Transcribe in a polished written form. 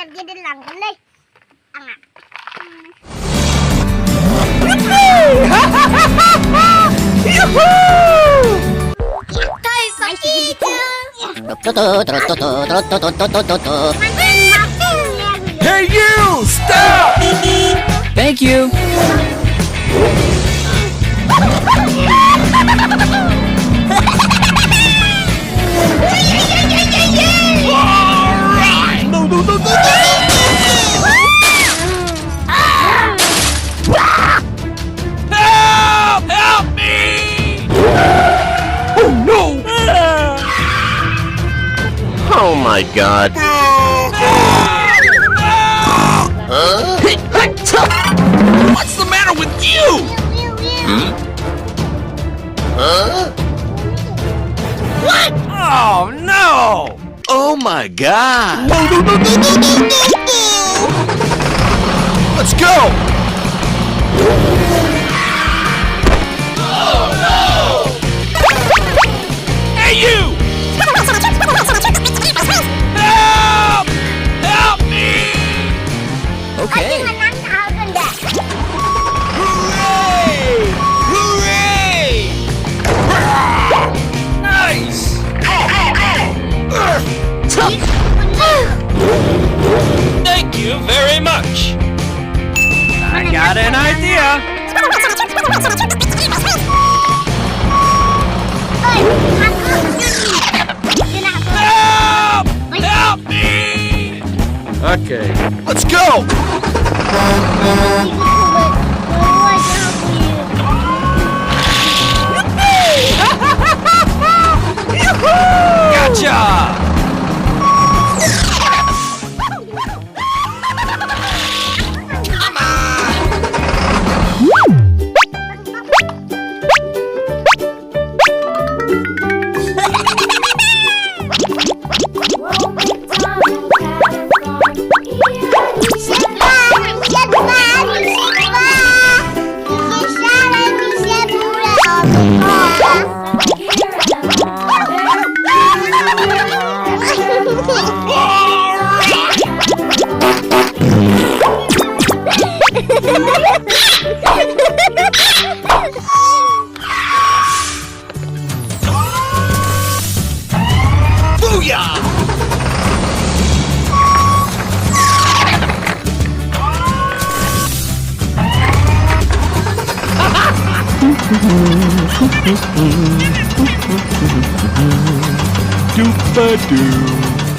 dia đến lần lên ăn à. Hey you! Stop! Thank you. No, no, no, no, no! Help! Help me! Oh no! Oh my god. What's the matter with you? What? Oh no! Oh my god. No, no, no, no, no, no, no, no! Let's go! Oh no! Hey you! Help! Help me! Okay. Mình ăn thảo gần đẹp. Hooray! Hooray! Nice! Thank you very much. I got an idea. Help! Help me! Okay, let's go! Gotcha! Come Booyah! Doop-a-doo.